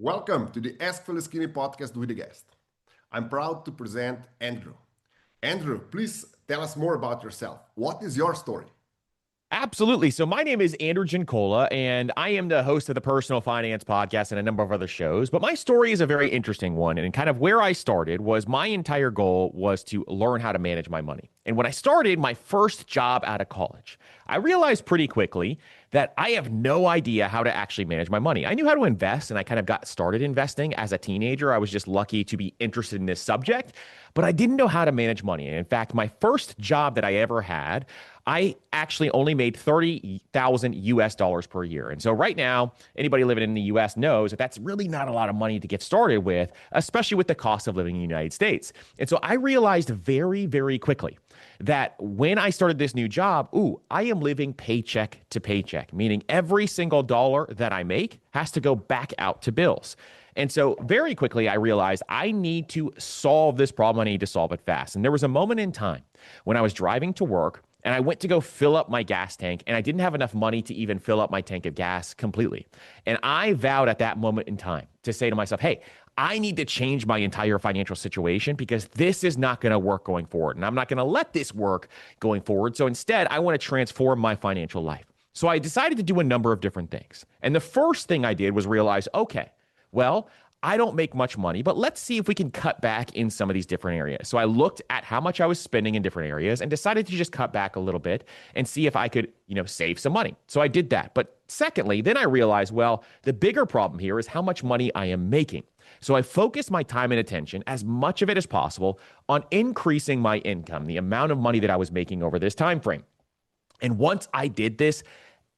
Welcome to the Ask Phil Skinny podcast with a guest. I'm proud to present Andrew. Andrew, please tell us more about yourself. What is your story? Absolutely. So my name is Andrew Giancola, and I am the host of the Personal Finance Podcast and a number of other shows. But my story is a very interesting one. And kind of where I started was my entire goal was to learn how to manage my money. And when I started my first job out of college, I realized pretty quickly that I have no idea how to actually manage my money. I knew how to invest, and I kind of got started investing as a teenager. I was just lucky to be interested in this subject, but I didn't know how to manage money. And in fact, my first job that I ever had, I actually only made 30,000 US dollars per year. And so right now, anybody living in the US knows that that's really not a lot of money to get started with, especially with the cost of living in the United States. And so I realized very, very quickly that when I started this new job, I am living paycheck to paycheck, meaning every single dollar that I make has to go back out to bills. And so very quickly, I realized I need to solve this problem. I need to solve it fast. And there was a moment in time when I was driving to work and I went to go fill up my gas tank, and I didn't have enough money to even fill up my tank of gas completely. And I vowed at that moment in time to say to myself, hey, I need to change my entire financial situation because this is not going to work going forward. And I'm not going to let this work going forward. So instead, I want to transform my financial life. So I decided to do a number of different things. And the first thing I did was realize, okay, well, I don't make much money, but let's see if we can cut back in some of these different areas. So I looked at how much I was spending in different areas and decided to just cut back a little bit and see if I could, save some money. So I did that. But secondly, then I realized, well, the bigger problem here is how much money I am making. So I focused my time and attention, as much of it as possible, on increasing my income, the amount of money that I was making over this time frame. And once I did this,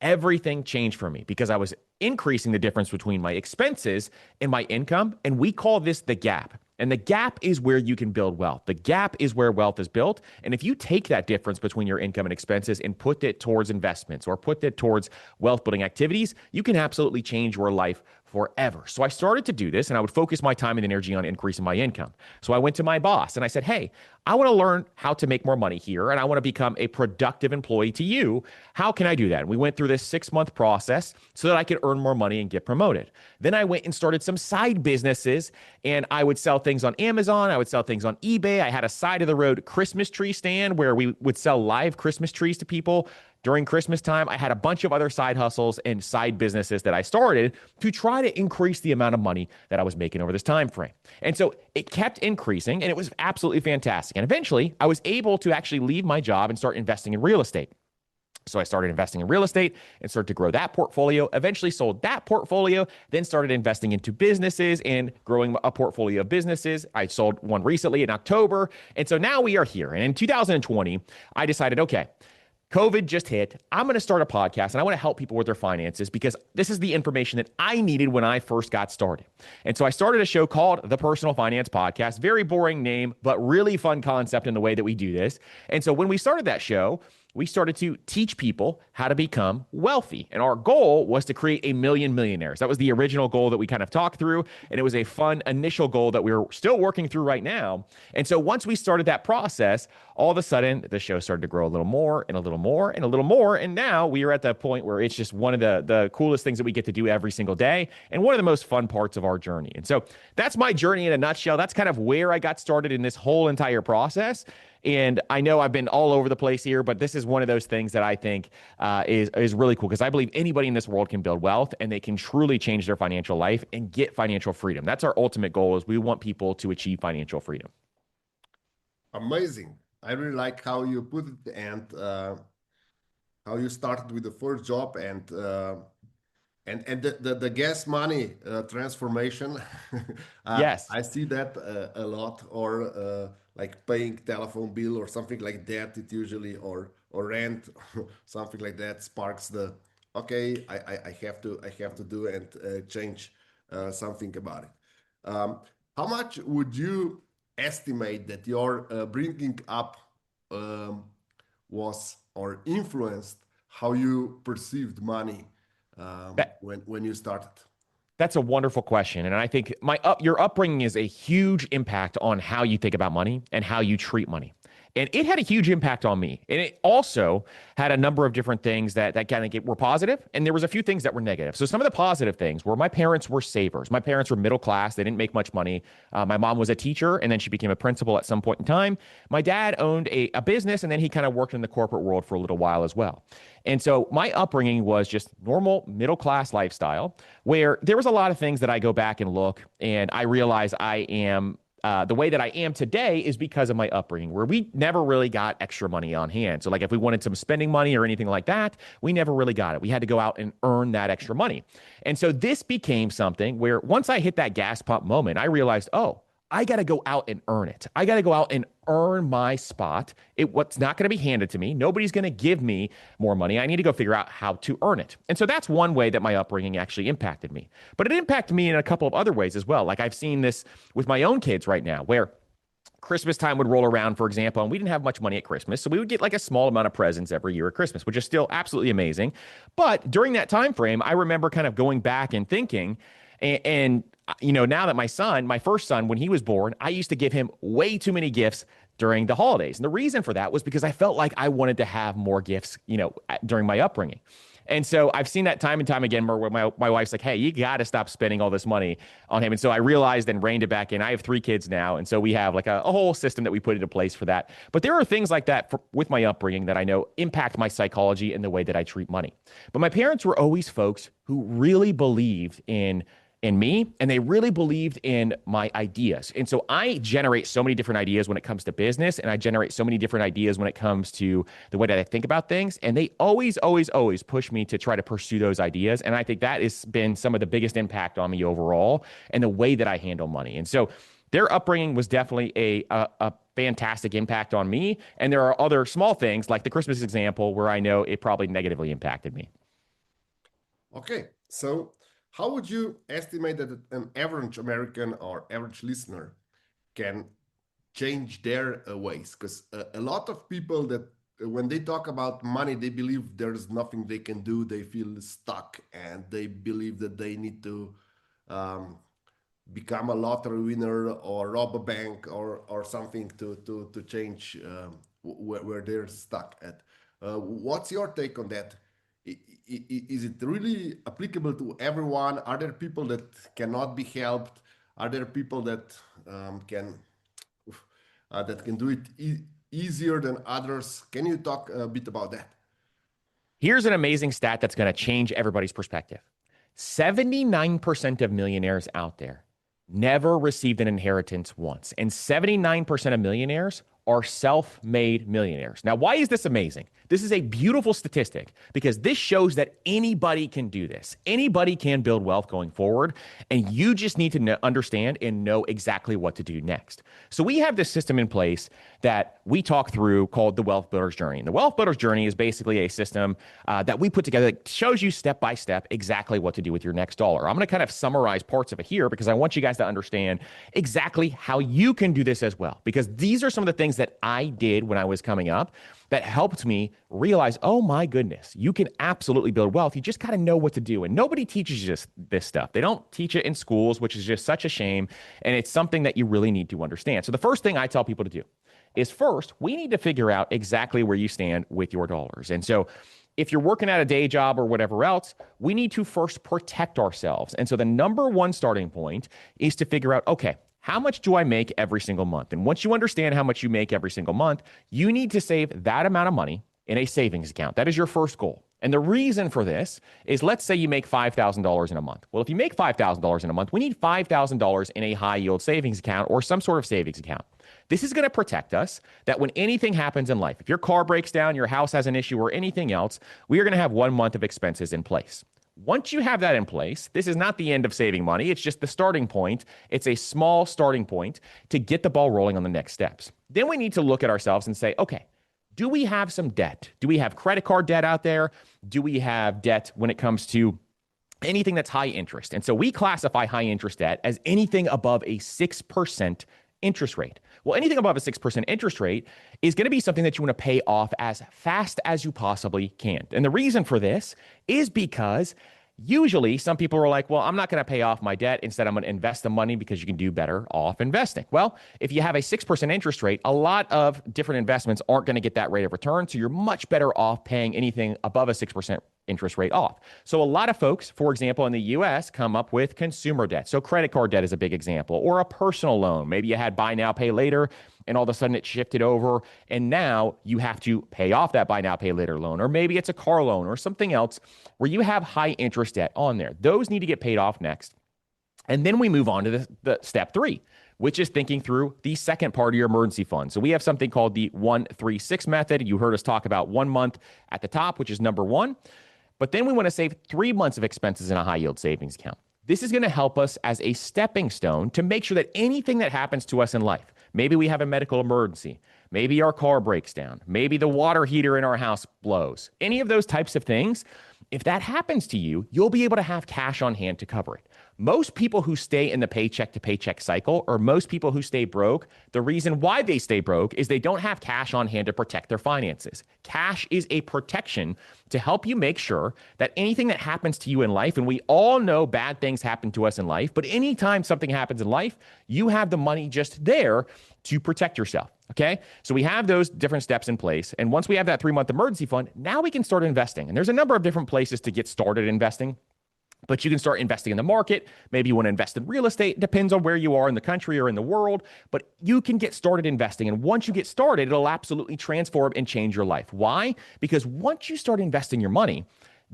everything changed for me because I was increasing the difference between my expenses and my income. And we call this the gap. And the gap is where you can build wealth. The gap is where wealth is built. And if you take that difference between your income and expenses and put it towards investments or put it towards wealth building activities, you can absolutely change your life forever. So I started to do this, and I would focus my time and energy on increasing my income. So I went to my boss and I said, hey, I want to learn how to make more money here, and I want to become a productive employee to you. How can I do that? And we went through this 6-month process so that I could earn more money and get promoted. Then I went and started some side businesses, and I would sell things on Amazon. I would sell things on eBay. I had a side of the road Christmas tree stand where we would sell live Christmas trees to people during Christmas time. I had a bunch of other side hustles and side businesses that I started to try to increase the amount of money that I was making over this time frame. And so it kept increasing, and it was absolutely fantastic. And eventually, I was able to actually leave my job and start investing in real estate. So I started investing in real estate and started to grow that portfolio, eventually sold that portfolio, then started investing into businesses and growing a portfolio of businesses. I sold one recently in October. And so now we are here. And in 2020, I decided, okay, COVID just hit. I'm going to start a podcast, and I want to help people with their finances because this is the information that I needed when I first got started. And so I started a show called the Personal Finance Podcast. Very boring name, but really fun concept in the way that we do this. And so when we started that show, we started to teach people how to become wealthy. And our goal was to create 1 million millionaires. That was the original goal that we kind of talked through. And it was a fun initial goal that we're still working through right now. And so once we started that process, all of a sudden the show started to grow a little more and a little more and a little more. And now we are at the point where it's just one of the coolest things that we get to do every single day and one of the most fun parts of our journey. And so that's my journey in a nutshell. That's kind of where I got started in this whole entire process. And I know I've been all over the place here, but this is one of those things that I think is really cool because I believe anybody in this world can build wealth and they can truly change their financial life and get financial freedom. That's our ultimate goal is we want people to achieve financial freedom. Amazing. I really like how you put it and how you started with the first job and the gas money transformation. Yes. I see that a lot, or like paying telephone bill or something like that. It usually or rent something like that sparks the okay. I have to do and change something about it. How much would you estimate that your bringing up um, was or influenced how you perceived money That when you started? That's a wonderful question. And I think your upbringing is a huge impact on how you think about money and how you treat money. And it had a huge impact on me. And it also had a number of different things that kind of were positive, and there was a few things that were negative. So some of the positive things were my parents were savers. My parents were middle class. They didn't make much money. My mom was a teacher, and then she became a principal at some point in time. My dad owned a business, and then he kind of worked in the corporate world for a little while as well. And so my upbringing was just normal middle class lifestyle where there was a lot of things that I go back and look and I realize I am the way that I am today is because of my upbringing, where we never really got extra money on hand. So, like, if we wanted some spending money or anything like that, we never really got it. We had to go out and earn that extra money. And so, this became something where once I hit that gas pump moment, I realized, oh, I got to go out and earn it. I got to go out and earn my spot. What's not going to be handed to me. Nobody's going to give me more money. I need to go figure out how to earn it. And so that's one way that my upbringing actually impacted me. But it impacted me in a couple of other ways as well. Like I've seen this with my own kids right now, where Christmas time would roll around, for example, and we didn't have much money at Christmas. So we would get like a small amount of presents every year at Christmas, which is still absolutely amazing. But during that time frame, I remember kind of going back and thinking, and now that my first son, when he was born, I used to give him way too many gifts during the holidays. And the reason for that was because I felt like I wanted to have more gifts, during my upbringing. And so I've seen that time and time again where my wife's like, hey, you got to stop spending all this money on him. And so I realized and reined it back in. I have 3 kids now. And so we have like a whole system that we put into place for that. But there are things like that with my upbringing that I know impact my psychology and the way that I treat money. But my parents were always folks who really believed in me, and they really believed in my ideas. And so I generate so many different ideas when it comes to business, and I generate so many different ideas when it comes to the way that I think about things. And they always, always, always push me to try to pursue those ideas. And I think that has been some of the biggest impact on me overall and the way that I handle money. And so their upbringing was definitely a fantastic impact on me. And there are other small things like the Christmas example where I know it probably negatively impacted me. Okay, so how would you estimate that an average American or average listener can change their ways? Because a lot of people that when they talk about money, they believe there's nothing they can do. They feel stuck, and they believe that they need to um, become a lottery winner or rob a bank or something to change where they're stuck at. What's your take on that? Is it really applicable to everyone? Are there people that cannot be helped? Are there people that can do it easier than others? Can you talk a bit about that? Here's an amazing stat that's going to change everybody's perspective. 79% of millionaires out there never received an inheritance once, and 79% of millionaires are self-made millionaires. Now, why is this amazing? This is a beautiful statistic because this shows that anybody can do this. Anybody can build wealth going forward, and you just need to understand and know exactly what to do next. So we have this system in place that we talk through called the Wealth Builder's Journey. And the Wealth Builder's Journey is basically a system that we put together that shows you step by step exactly what to do with your next dollar. I'm going to kind of summarize parts of it here because I want you guys to understand exactly how you can do this as well, because these are some of the things that I did when I was coming up that helped me realize, oh my goodness, you can absolutely build wealth. You just got to know what to do. And nobody teaches you this stuff. They don't teach it in schools, which is just such a shame. And it's something that you really need to understand. So the first thing I tell people to do is first, we need to figure out exactly where you stand with your dollars. And so if you're working at a day job or whatever else, we need to first protect ourselves. And so the number one starting point is to figure out, okay, how much do I make every single month? And once you understand how much you make every single month, you need to save that amount of money in a savings account. That is your first goal. And the reason for this is, let's say you make $5,000 in a month. Well, if you make $5,000 in a month, we need $5,000 in a high yield savings account or some sort of savings account. This is going to protect us that when anything happens in life, if your car breaks down, your house has an issue, or anything else, we are going to have 1 month of expenses in place. Once you have that in place, this is not the end of saving money. It's just the starting point. It's a small starting point to get the ball rolling on the next steps. Then we need to look at ourselves and say, okay, do we have some debt? Do we have credit card debt out there? Do we have debt when it comes to anything that's high interest? And so we classify high interest debt as anything above a 6% interest rate. Well, anything above a 6% interest rate is going to be something that you want to pay off as fast as you possibly can. And the reason for this is because Usually, some people are like, well, I'm not going to pay off my debt. Instead, I'm going to invest the money because you can do better off investing. Well, if you have a 6% interest rate, a lot of different investments aren't going to get that rate of return. So you're much better off paying anything above a 6% interest rate off. So a lot of folks, for example, in the US, come up with consumer debt. So credit card debt is a big example, or a personal loan. Maybe you had buy now, pay later, and all of a sudden it shifted over, and now you have to pay off that buy now, pay later loan. Or maybe it's a car loan or something else where you have high interest debt on there. Those need to get paid off next. And then we move on to the step three, which is thinking through the second part of your emergency fund. So we have something called the 1-3-6 method. You heard us talk about 1 month at the top, which is number one. But then we want to save 3 months of expenses in a high yield savings account. This is going to help us as a stepping stone to make sure that anything that happens to us in life, maybe we have a medical emergency, maybe our car breaks down, maybe the water heater in our house blows, any of those types of things, if that happens to you, you'll be able to have cash on hand to cover it. Most people who stay in the paycheck to paycheck cycle, or most people who stay broke, the reason why they stay broke is they don't have cash on hand to protect their finances. Cash is a protection to help you make sure that anything that happens to you in life, and we all know bad things happen to us in life, but anytime something happens in life, you have the money just there to protect yourself. Okay. So we have those different steps in place. And once we have that 3-month emergency fund, now we can start investing. And there's a number of different places to get started investing. But you can start investing in the market. Maybe you want to invest in real estate. It depends on where you are in the country or in the world. But you can get started investing. And once you get started, it'll absolutely transform and change your life. Why? Because once you start investing your money,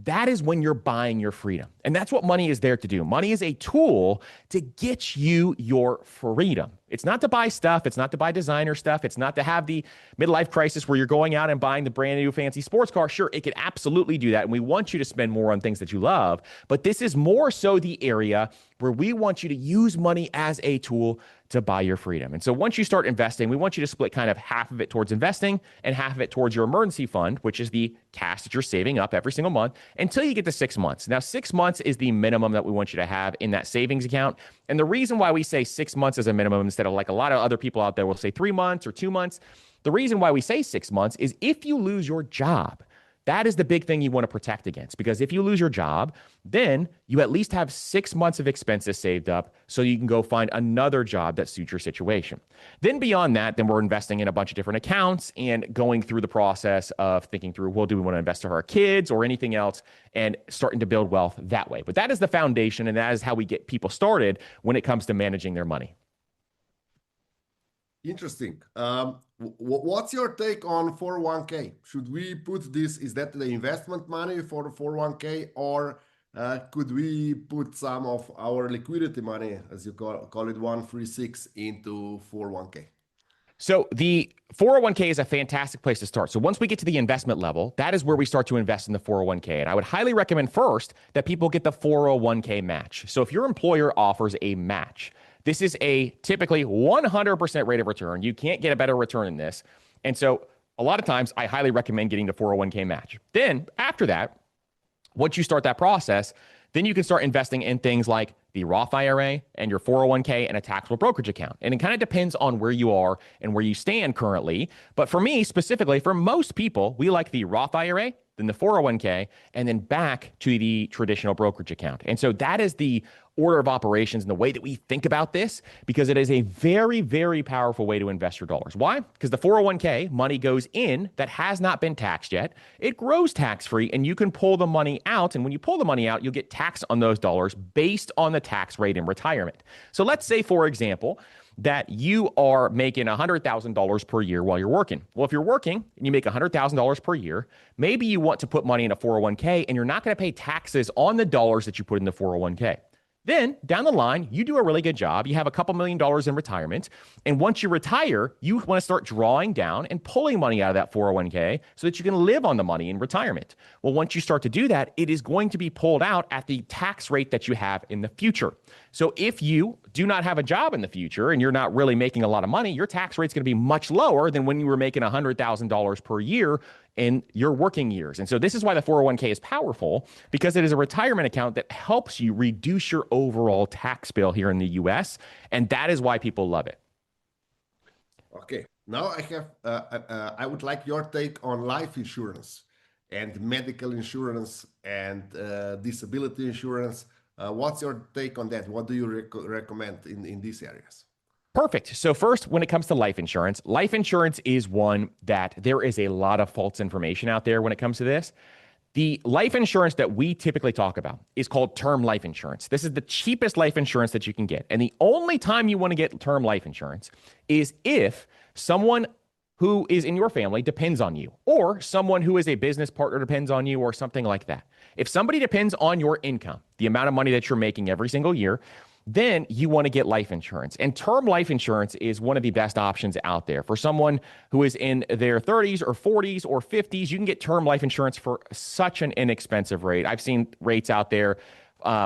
that is when you're buying your freedom. And that's what money is there to do. Money is a tool to get you your freedom. It's not to buy stuff. It's not to buy designer stuff. It's not to have the midlife crisis where you're going out and buying the brand new fancy sports car. Sure, it could absolutely do that. And we want you to spend more on things that you love. But this is more so the area where we want you to use money as a tool to buy your freedom. And so once you start investing, we want you to split kind of half of it towards investing and half of it towards your emergency fund, which is the cash that you're saving up every single month until you get to 6 months. Now, 6 months is the minimum that we want you to have in that savings account. And the reason why we say 6 months is a minimum instead of like a lot of other people out there will say 3 months or 2 months, the reason why we say 6 months is if you lose your job, that is the big thing you want to protect against, because if you lose your job, then you at least have 6 months of expenses saved up so you can go find another job that suits your situation. Then beyond that, then we're investing in a bunch of different accounts and going through the process of thinking through, well, do we want to invest in our kids or anything else, and starting to build wealth that way. But that is the foundation, and that is how we get people started when it comes to managing their money. Interesting. What's your take on 401k? Should we put this, is that the investment money for the 401k, or could we put some of our liquidity money, as you call it, 136, into 401k? So the 401k is a fantastic place to start. So once we get to the investment level, that is where we start to invest in the 401k. And I would highly recommend first that people get the 401k match. So if your employer offers a match, this is a typically 100% rate of return. You can't get a better return than this. And so a lot of times I highly recommend getting the 401k match. Then after that, once you start that process, then you can start investing in things like the Roth IRA and your 401k and a taxable brokerage account. And it kind of depends on where you are and where you stand currently. But for me specifically, for most people, we like the Roth IRA, then the 401k, and then back to the traditional brokerage account. And so that is the order of operations and the way that we think about this, because it is a very, very powerful way to invest your dollars. Why? Because the 401k money goes in that has not been taxed yet. It grows tax-free, and you can pull the money out. And when you pull the money out, you'll get tax on those dollars based on the tax rate in retirement. So let's say, for example, that you are making $100,000 per year while you're working. Well, if you're working and you make $100,000 per year, maybe you want to put money in a 401k, and you're not going to pay taxes on the dollars that you put in the 401k. Then down the line, you do a really good job. You have a couple $1,000,000 in retirement. And once you retire, you want to start drawing down and pulling money out of that 401k so that you can live on the money in retirement. Well, once you start to do that, it is going to be pulled out at the tax rate that you have in the future. So if you do not have a job in the future and you're not really making a lot of money, your tax rate is going to be much lower than when you were making $100,000 per year in your working years. And so this is why the 401k is powerful, because it is a retirement account that helps you reduce your overall tax bill here in the US. And that is why people love it. Okay. Now I would like your take on life insurance. and medical insurance and disability insurance. What's your take on that? What do you recommend in these areas? Perfect. So, first, when it comes to life insurance is one that there is a lot of false information out there when it comes to this. The life insurance that we typically talk about is called term life insurance. This is the cheapest life insurance that you can get. And the only time you want to get term life insurance is if someone who is in your family depends on you, or someone who is a business partner depends on you, or something like that. If somebody depends on your income, the amount of money that you're making every single year, then you want to get life insurance. And term life insurance is one of the best options out there. For someone who is in their 30s or 40s or 50s, you can get term life insurance for such an inexpensive rate. I've seen rates out there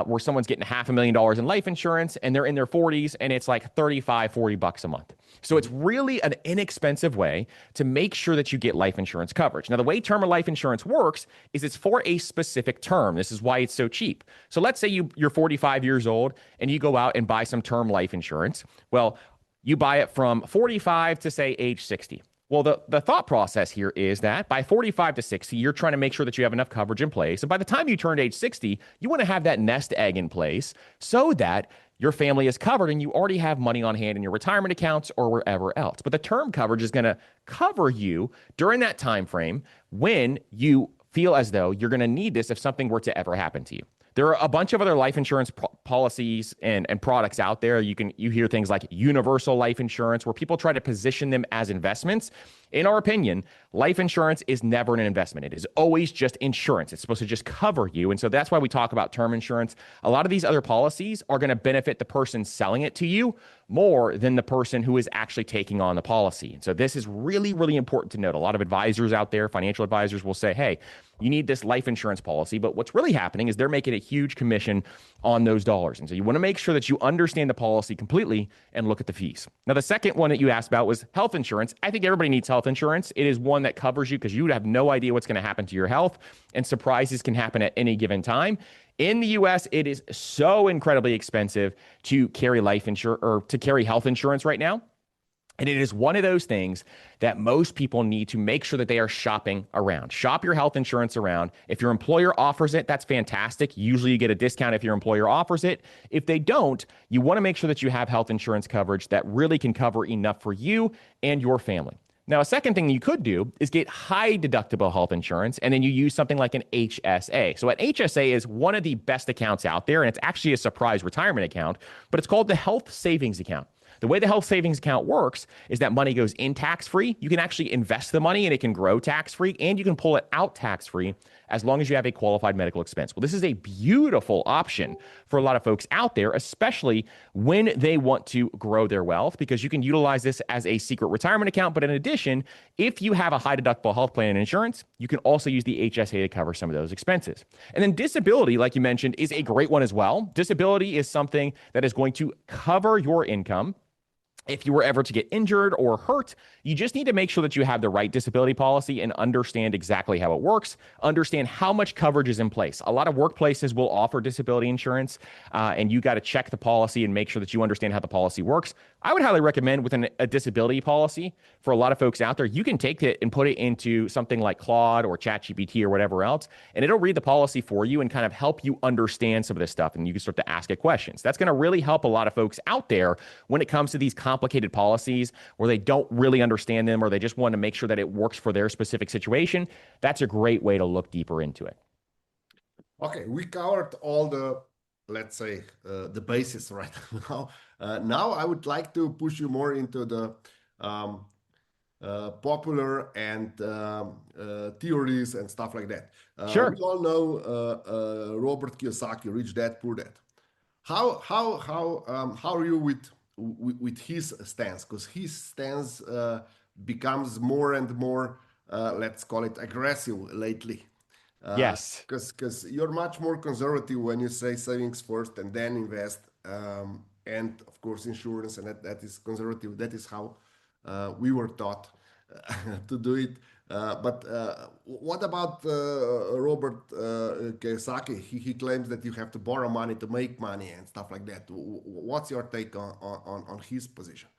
where someone's getting $500,000 in life insurance and they're in their 40s and it's like 35, $40 a month. So it's really an inexpensive way to make sure that you get life insurance coverage. Now, the way term life insurance works is it's for a specific term. This is why it's so cheap. So let's say you're 45 years old and you go out and buy some term life insurance. Well, you buy it from 45 to say age 60. Well, the thought process here is that by 45 to 60, you're trying to make sure that you have enough coverage in place. And by the time you turn age 60, you want to have that nest egg in place so that your family is covered and you already have money on hand in your retirement accounts or wherever else. But the term coverage is going to cover you during that time frame when you feel as though you're going to need this if something were to ever happen to you. There are a bunch of other life insurance policies and products out there. You hear things like universal life insurance, where people try to position them as investments. In our opinion, life insurance is never an investment. It is always just insurance. It's supposed to just cover you. And so that's why we talk about term insurance. A lot of these other policies are going to benefit the person selling it to you more than the person who is actually taking on the policy. And so this is really, really important to note. A lot of advisors out there, financial advisors, will say, hey, you need this life insurance policy. But what's really happening is they're making a huge commission on those dollars. And so you want to make sure that you understand the policy completely and look at the fees. Now, the second one that you asked about was health insurance. I think everybody needs health insurance. It is one that covers you because you have no idea what's going to happen to your health, and surprises can happen at any given time. In the US, it is so incredibly expensive to carry life insurance or to carry health insurance right now. And it is one of those things that most people need to make sure that they are shopping around. Shop your health insurance around. If your employer offers it, that's fantastic. Usually you get a discount if your employer offers it. If they don't, you want to make sure that you have health insurance coverage that really can cover enough for you and your family. Now, a second thing you could do is get high deductible health insurance, and then you use something like an HSA. So an HSA is one of the best accounts out there, and it's actually a surprise retirement account, but it's called the health savings account. The way the health savings account works is that money goes in tax-free. You can actually invest the money and it can grow tax-free, and you can pull it out tax-free as long as you have a qualified medical expense. Well, this is a beautiful option for a lot of folks out there, especially when they want to grow their wealth, because you can utilize this as a secret retirement account. But in addition, if you have a high deductible health plan and insurance, you can also use the HSA to cover some of those expenses. And then disability, like you mentioned, is a great one as well. Disability is something that is going to cover your income. If you were ever to get injured or hurt, you just need to make sure that you have the right disability policy and understand exactly how it works, understand how much coverage is in place. A lot of workplaces will offer disability insurance, and you got to check the policy and make sure that you understand how the policy works. I would highly recommend with a disability policy for a lot of folks out there, you can take it and put it into something like Claude or ChatGPT or whatever else, and it'll read the policy for you and kind of help you understand some of this stuff, and you can start to ask it questions. That's going to really help a lot of folks out there when it comes to these complicated policies where they don't really understand them or they just want to make sure that it works for their specific situation. That's a great way to look deeper into it. Okay, we covered all the, let's say, the basis right now. Now I would like to push you more into the um, popular and theories and stuff like that. We Sure. all know Robert Kiyosaki, Rich Dad Poor Dad. How are you with his stance? Because his stance becomes more and more, let's call it aggressive lately. Yes. Because you're much more conservative when you say savings first and then invest, and of course insurance, and that is conservative. That is how we were taught to do it. But what about Robert Kiyosaki? He claims that you have to borrow money to make money and stuff like that. What's your take on his position?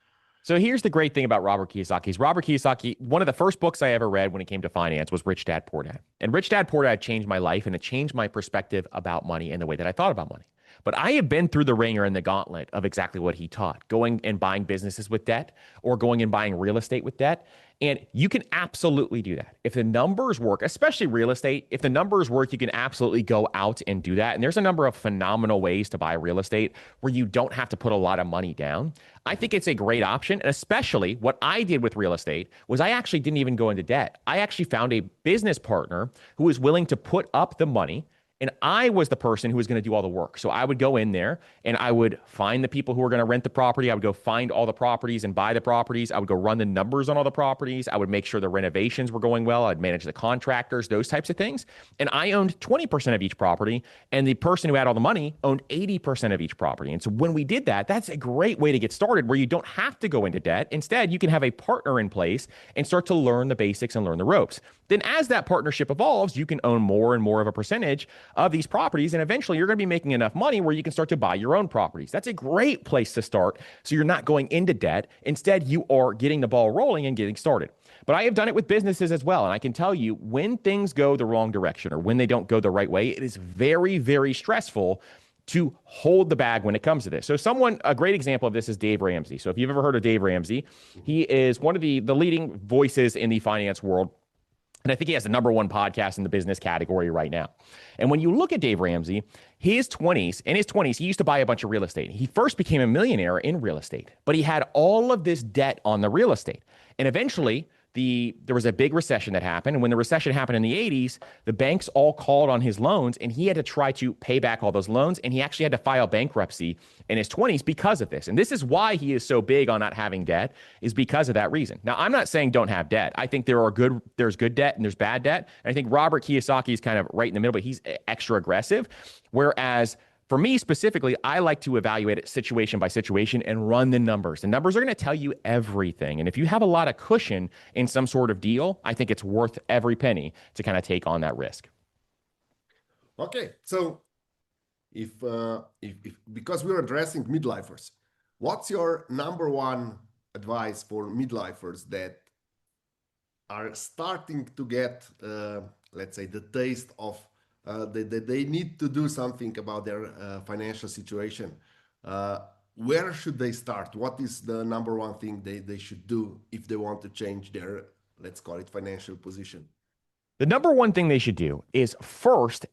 So here's the great thing about Robert Kiyosaki. Is Robert Kiyosaki, one of the first books I ever read when it came to finance was Rich Dad Poor Dad. And Rich Dad Poor Dad changed my life and it changed my perspective about money and the way that I thought about money. But I have been through the ringer and the gauntlet of exactly what he taught, going and buying businesses with debt or going and buying real estate with debt. And you can absolutely do that. If the numbers work, especially real estate, if the numbers work, you can absolutely go out and do that. And there's a number of phenomenal ways to buy real estate where you don't have to put a lot of money down. I think it's a great option. And especially what I did with real estate was I actually didn't even go into debt. I actually found a business partner who was willing to put up the money and I was the person who was going to do all the work. So I would go in there and I would find the people who were going to rent the property. I would go find all the properties and buy the properties. I would go run the numbers on all the properties. I would make sure the renovations were going well. I'd manage the contractors, those types of things. And I owned 20% of each property. And the person who had all the money owned 80% of each property. And so when we did that, that's a great way to get started where you don't have to go into debt. Instead, you can have a partner in place and start to learn the basics and learn the ropes. Then as that partnership evolves, you can own more and more of a percentage of these properties. And eventually you're going to be making enough money where you can start to buy your own properties. That's a great place to start. So you're not going into debt. Instead, you are getting the ball rolling and getting started. But I have done it with businesses as well. And I can tell you when things go the wrong direction or when they don't go the right way, it is very, very stressful to hold the bag when it comes to this. So a great example of this is Dave Ramsey. So if you've ever heard of Dave Ramsey, he is one of the leading voices in the finance world. And I think he has the number one podcast in the business category right now. And when you look at Dave Ramsey, in his 20s, he used to buy a bunch of real estate. He first became a millionaire in real estate, but he had all of this debt on the real estate. And eventually, there was a big recession that happened. And when the recession happened in the 80s, the banks all called on his loans and he had to try to pay back all those loans. And he actually had to file bankruptcy in his 20s because of this. And this is why he is so big on not having debt, is because of that reason. Now, I'm not saying don't have debt. I think there's good debt and there's bad debt. And I think Robert Kiyosaki is kind of right in the middle, but he's extra aggressive. Whereas for me specifically, I like to evaluate it situation by situation and run the numbers. The numbers are going to tell you everything. And if you have a lot of cushion in some sort of deal, I think it's worth every penny to kind of take on that risk. Okay, so if because we're addressing midlifers, what's your number one advice for midlifers that are starting to get, let's say, the taste of they need to do something about their financial situation? Uh, where should they start? What is the number one thing they should do if they want to change their, let's call it, financial position? The number one thing they should do is first,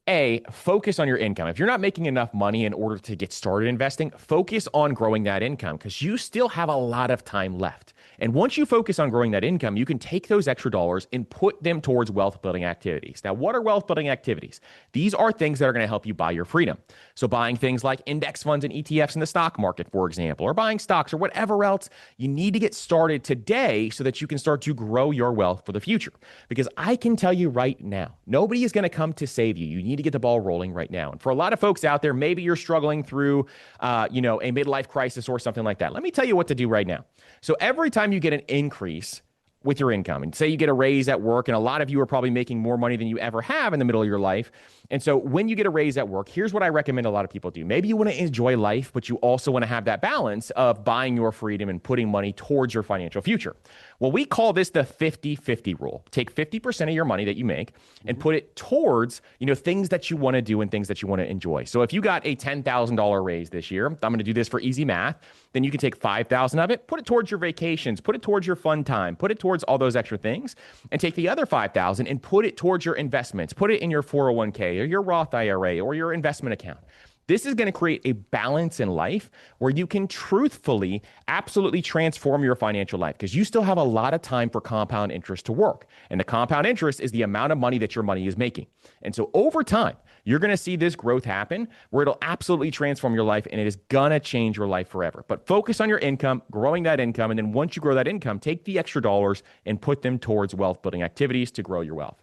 focus on your income. If you're not making enough money in order to get started investing, focus on growing that income because you still have a lot of time left. And once you focus on growing that income, you can take those extra dollars and put them towards wealth building activities. Now, what are wealth building activities? These are things that are going to help you buy your freedom. So buying things like index funds and ETFs in the stock market, for example, or buying stocks or whatever else, you need to get started today so that you can start to grow your wealth for the future. Because I can tell you right now, nobody is going to come to save you. You need to get the ball rolling right now. And for a lot of folks out there, maybe you're struggling through, a midlife crisis or something like that. Let me tell you what to do right now. So every time you get an increase with your income, and say you get a raise at work, and a lot of you are probably making more money than you ever have in the middle of your life. And so when you get a raise at work, here's what I recommend a lot of people do. Maybe you want to enjoy life, but you also want to have that balance of buying your freedom and putting money towards your financial future. Well, we call this the 50-50 rule. Take 50% of your money that you make and put it towards, things that you want to do and things that you want to enjoy. So if you got a $10,000 raise this year, I'm going to do this for easy math, then you can take 5,000 of it, put it towards your vacations, put it towards your fun time, put it towards all those extra things, and take the other 5,000 and put it towards your investments, put it in your 401k or your Roth IRA or your investment account. This is going to create a balance in life where you can truthfully, absolutely transform your financial life because you still have a lot of time for compound interest to work. And the compound interest is the amount of money that your money is making. And so over time, you're going to see this growth happen where it'll absolutely transform your life and it is going to change your life forever. But focus on your income, growing that income. And then once you grow that income, take the extra dollars and put them towards wealth building activities to grow your wealth.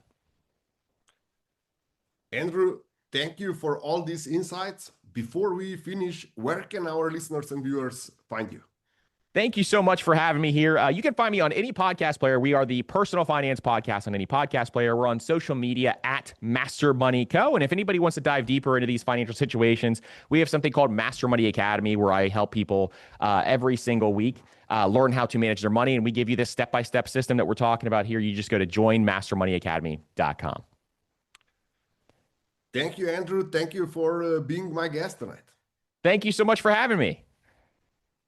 Andrew, thank you for all these insights. Before we finish, where can our listeners and viewers find you? Thank you so much for having me here. You can find me on any podcast player. We are the Personal Finance Podcast on any podcast player. We're on social media at Master Money Co. And if anybody wants to dive deeper into these financial situations, we have something called Master Money Academy where I help people every single week learn how to manage their money. And we give you this step-by-step system that we're talking about here. You just go to joinmastermoneyacademy.com. Thank you, Andrew. Thank you for being my guest tonight. Thank you so much for having me.